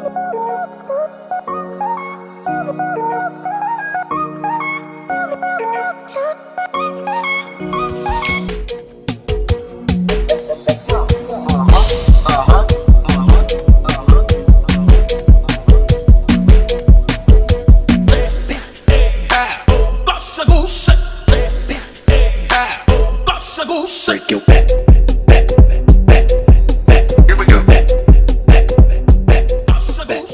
Break your back, back, back, back. Here we go. Back, back, back, back.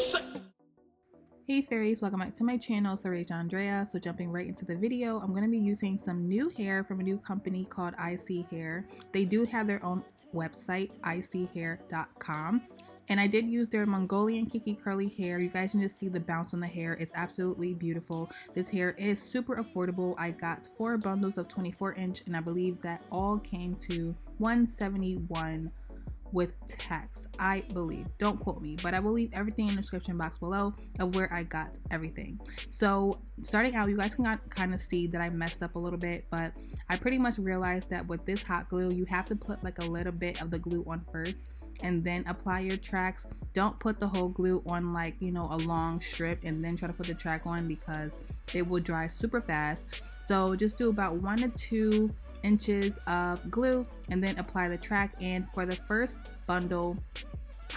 Hey fairies, welcome back to my channel, Laurasia Andrea. So jumping right into the video, I'm going to be using some new hair from a new company called ISEE Hair. They do have their own website, iseehair.com. And I did use their Mongolian Kinky curly hair. You guys can just see the bounce on the hair. It's absolutely beautiful. This hair is super affordable. I got 4 bundles of 24-inch, and I believe that all came to $171 with tax, I believe. Don't quote me, but I will leave everything in the description box below of where I got everything. So starting out, you guys can kind of see that I messed up a little bit, but I pretty much realized that with this hot glue, you have to put like a little bit of the glue on first and then apply your tracks. Don't put the whole glue on like, you know, a long strip and then try to put the track on, because it will dry super fast. So just do about 1 to 2 inches of glue and then apply the track. And for the first bundle,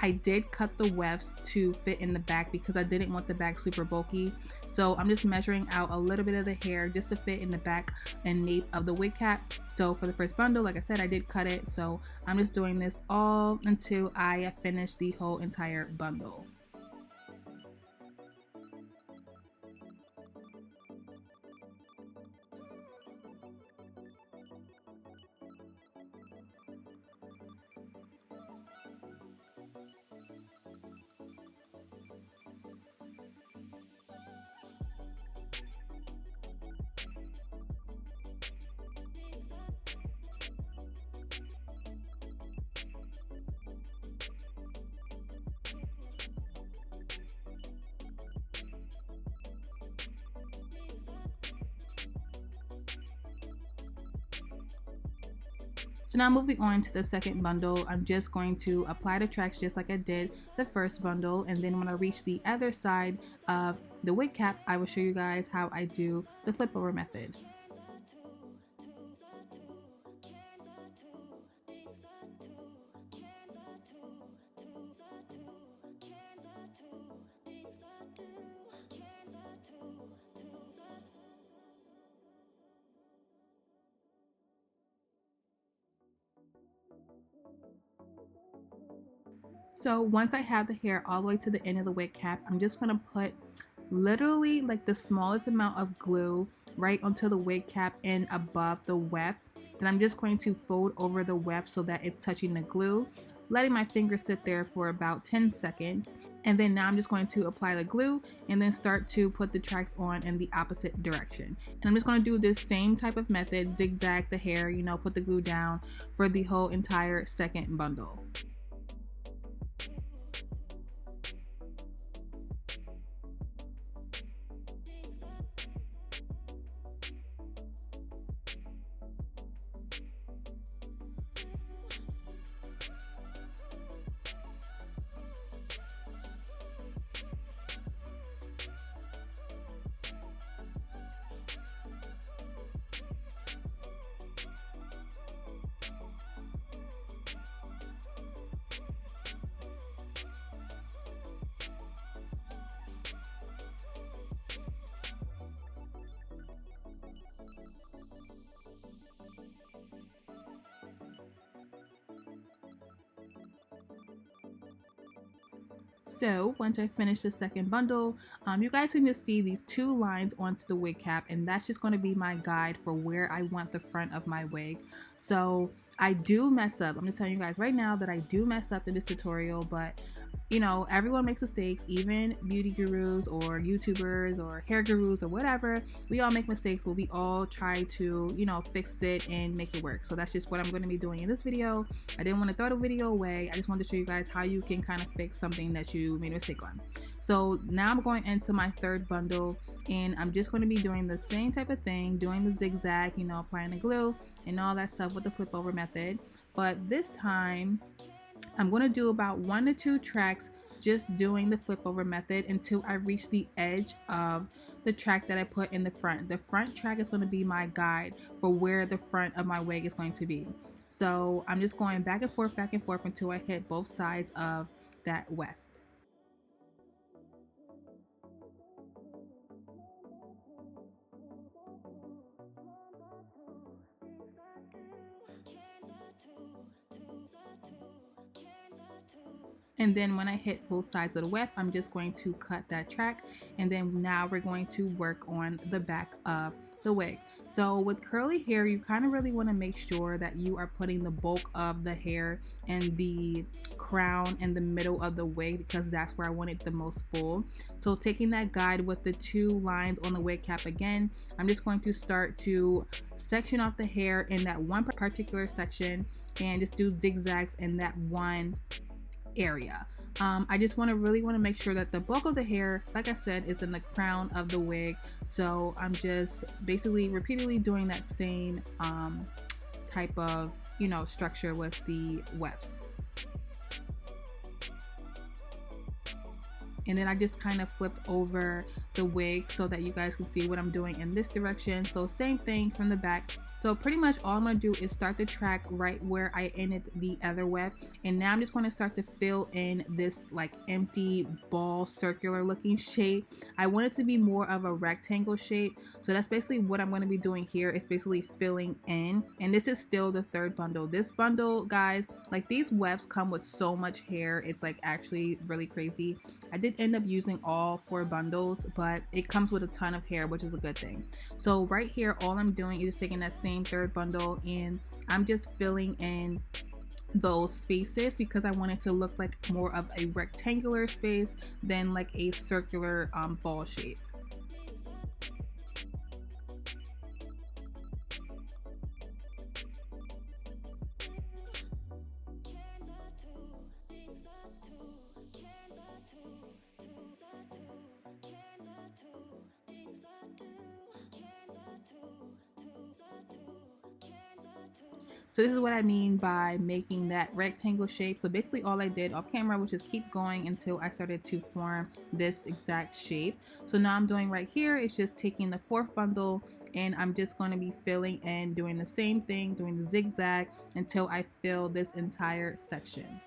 I did cut the wefts to fit in the back because I didn't want the back super bulky. So I'm just measuring out a little bit of the hair just to fit in the back and nape of the wig cap. So for the first bundle, like I said, I did cut it. So I'm just doing this all until I finish the whole entire bundle. So now moving on to the second bundle, I'm just going to apply the tracks just like I did the first bundle, and then when I reach the other side of the wig cap, I will show you guys how I do the flip over method. So once I have the hair all the way to the end of the wig cap, I'm just going to put literally like the smallest amount of glue right onto the wig cap and above the weft. Then I'm just going to fold over the weft so that it's touching the glue, letting my finger sit there for about 10 seconds. And then now I'm just going to apply the glue and then start to put the tracks on in the opposite direction. And I'm just going to do this same type of method, zigzag the hair, you know, put the glue down for the whole entire second bundle. So once I finish the second bundle, you guys can just see these 2 lines onto the wig cap, and that's just going to be my guide for where I want the front of my wig. So I do mess up. I'm just telling you guys right now that I do mess up in this tutorial, but you know, everyone makes mistakes, even beauty gurus or YouTubers or hair gurus or whatever. We all make mistakes, but we all try to, you know, fix it and make it work. So that's just what I'm going to be doing in this video. I didn't want to throw the video away. I just wanted to show you guys how you can kind of fix something that you made a mistake on. So now I'm going into my third bundle, and I'm just going to be doing the same type of thing, doing the zigzag, you know, applying the glue and all that stuff with the flip over method. But this time I'm going to do about 1 to 2 tracks just doing the flip over method until I reach the edge of the track that I put in the front. The front track is going to be my guide for where the front of my wig is going to be. So I'm just going back and forth until I hit both sides of that weft. And then when I hit both sides of the weft, I'm just going to cut that track, and then now we're going to work on the back of the wig. So with curly hair, you kind of really want to make sure that you are putting the bulk of the hair and the crown in the middle of the wig, because that's where I want it the most full. So taking that guide with the 2 lines on the wig cap again, I'm just going to start to section off the hair in that one particular section and just do zigzags in that one area. I just really want to make sure that the bulk of the hair, like I said, is in the crown of the wig. So I'm just basically repeatedly doing that same type of, structure with the wefts. And then I just kind of flipped over the wig so that you guys can see what I'm doing in this direction. So same thing from the back. So pretty much all I'm going to do is start the track right where I ended the other weft, and now I'm just going to start to fill in this like empty ball circular looking shape. I want it to be more of a rectangle shape, so that's basically what I'm going to be doing here, is basically filling in. And this is still the 3rd bundle. This bundle, guys, like these wefts come with so much hair, it's like actually really crazy. I did end up using all 4 bundles, but it comes with a ton of hair, which is a good thing. So right here, all I'm doing is just taking that same 3rd bundle and I'm just filling in those spaces because I want it to look like more of a rectangular space than like a circular ball shape. So this is what I mean by making that rectangle shape. So basically all I did off camera was just keep going until I started to form this exact shape. So now I'm doing right here is just taking the 4th bundle and I'm just going to be filling in, doing the same thing, doing the zigzag until I fill this entire section.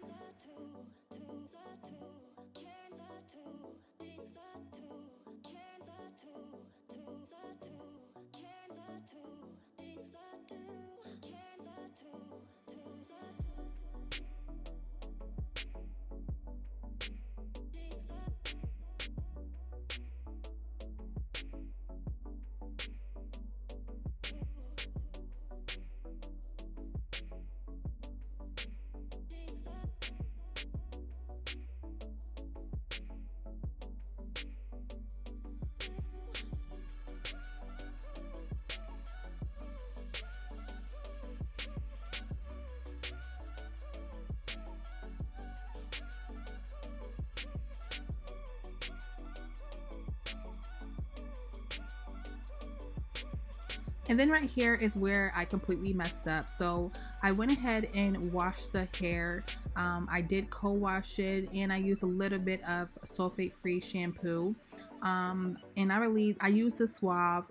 And then right here is where I completely messed up. So I went ahead and washed the hair. I did co-wash it and I used a little bit of sulfate-free shampoo. And I used the Suave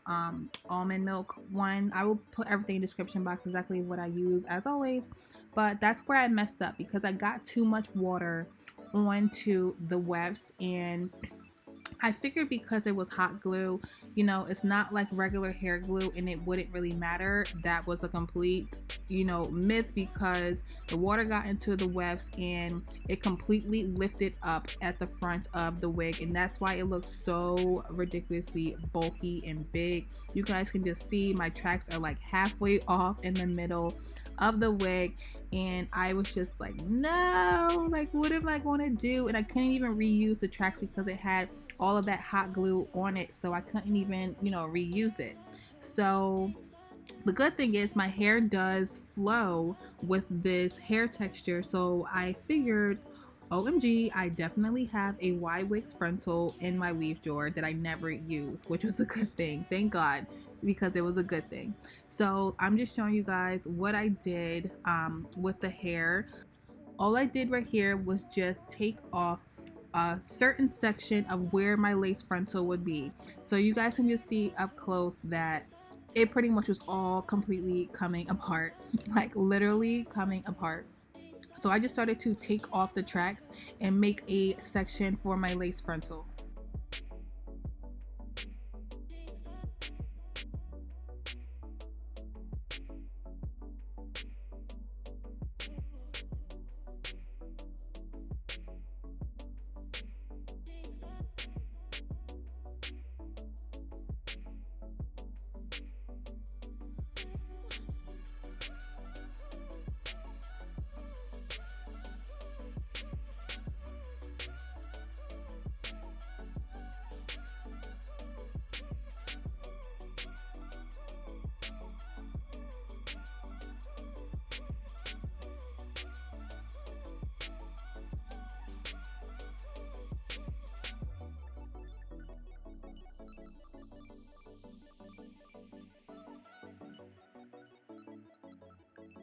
almond milk one. I will put everything in the description box exactly what I use as always. But that's where I messed up because I got too much water onto the wefts, and I figured because it was hot glue, it's not like regular hair glue and it wouldn't really matter. That was a complete, myth, because the water got into the wefts and it completely lifted up at the front of the wig, and that's why it looks so ridiculously bulky and big. You guys can just see my tracks are like halfway off in the middle of the wig, and I was just like, no, like what am I going to do? And I couldn't even reuse the tracks because it had all of that hot glue on it, so I couldn't even reuse it. So the good thing is my hair does flow with this hair texture, so I figured, OMG, I definitely have a Wigs frontal in my weave drawer that I never use, which was a good thing. Thank God, because it was a good thing. So I'm just showing you guys what I did with the hair. all I did right here was just take off a certain section of where my lace frontal would be. So you guys can just see up close that it pretty much was all completely coming apart, like literally coming apart. So I just started to take off the tracks and make a section for my lace frontal.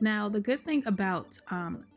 Now, the good thing about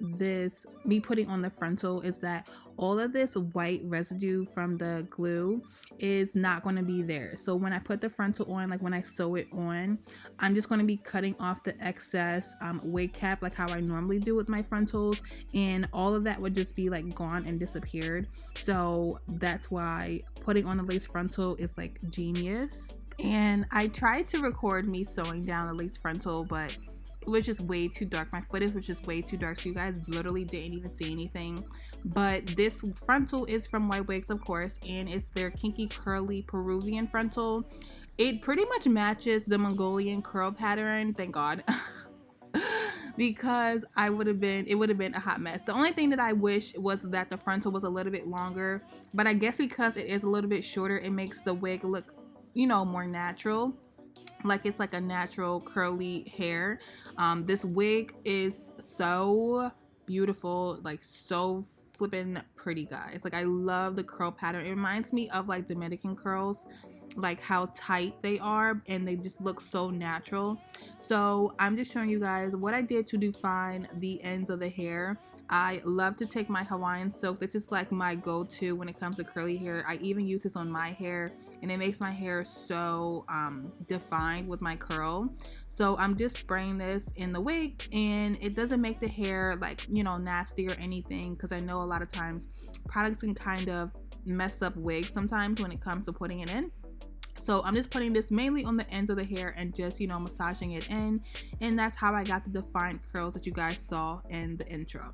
this, me putting on the frontal, is that all of this white residue from the glue is not going to be there. So when I put the frontal on, like when I sew it on, I'm just going to be cutting off the excess wig cap like how I normally do with my frontals, and all of that would just be like gone and disappeared. So that's why putting on the lace frontal is like genius. And I tried to record me sewing down the lace frontal, but it was just way too dark. My footage was just way too dark, so you guys literally didn't even see anything. But this frontal is from White Wigs, of course, and it's their Kinky Curly Peruvian frontal. It pretty much matches the Mongolian curl pattern, thank God. Because it would have been a hot mess. The only thing that I wish was that the frontal was a little bit longer, but I guess because it is a little bit shorter, it makes the wig look, you know, more natural, like it's like a natural curly hair. This wig is so beautiful, like so flippin' pretty, guys. Like I love the curl pattern. It reminds me of like Dominican curls, like how tight they are, and they just look so natural. So I'm just showing you guys what I did to define the ends of the hair. I love to take my Hawaiian silk. This is like my go-to when it comes to curly hair. I even use this on my hair, and it makes my hair so defined with my curl. So I'm just spraying this in the wig, and it doesn't make the hair like, you know, nasty or anything, because I know a lot of times products can kind of mess up wigs sometimes when it comes to putting it in. So I'm just putting this mainly on the ends of the hair and just, you know, massaging it in, and that's how I got the defined curls that you guys saw in the intro.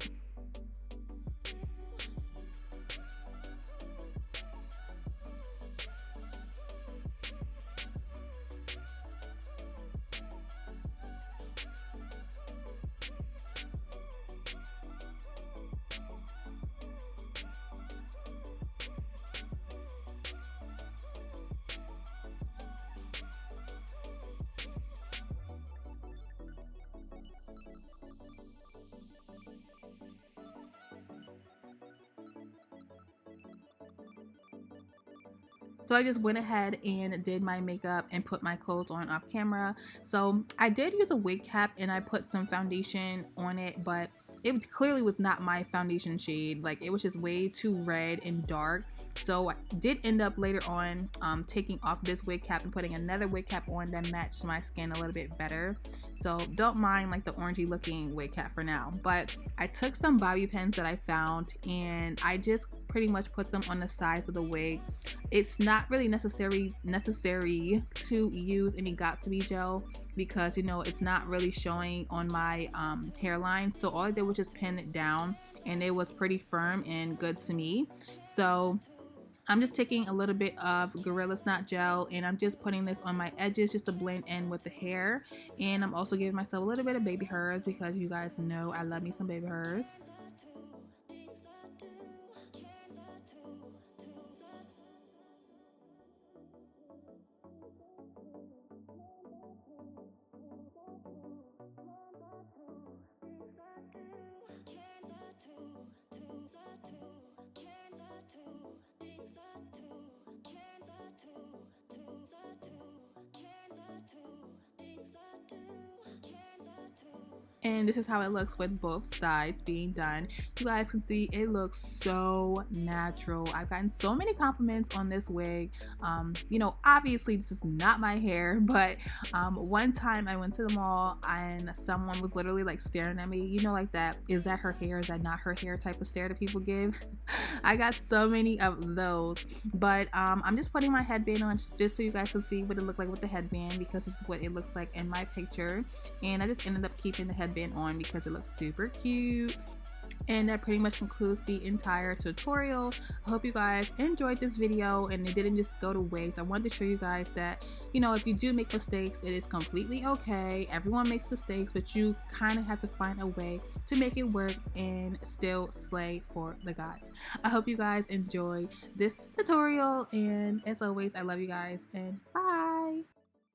So I just went ahead and did my makeup and put my clothes on off camera. So I did use a wig cap and I put some foundation on it, but it clearly was not my foundation shade. Like it was just way too red and dark. So I did end up later on taking off this wig cap and putting another wig cap on that matched my skin a little bit better. So don't mind like the orangey looking wig cap for now. But I took some bobby pins that I found and I just pretty much put them on the sides of the wig. It's not really necessary to use any got2b gel because, you know, it's not really showing on my hairline. So all I did was just pin it down and it was pretty firm and good to me. So I'm just taking a little bit of Gorilla Snot gel and I'm just putting this on my edges just to blend in with the hair. And I'm also giving myself a little bit of baby hairs because you guys know I love me some baby hairs. And this is how it looks with both sides being done. You guys can see it looks so natural. I've gotten so many compliments on this wig. You know, obviously this is not my hair, but one time I went to the mall and someone was literally like staring at me, you know, like that, is that her hair, is that not her hair type of stare that people give. I got so many of those, but I'm just putting my headband on just so you guys can see what it looked like with the headband, because this is what it looks like in my picture. And I just ended up keeping the headband on because it looks super cute. And that pretty much concludes the entire tutorial. I hope you guys enjoyed this video and it didn't just go to waste. I wanted to show you guys that, you know, if you do make mistakes, it is completely okay. Everyone makes mistakes, but you kind of have to find a way to make it work and still slay for the gods. I hope you guys enjoyed this tutorial, and as always, I love you guys, and bye.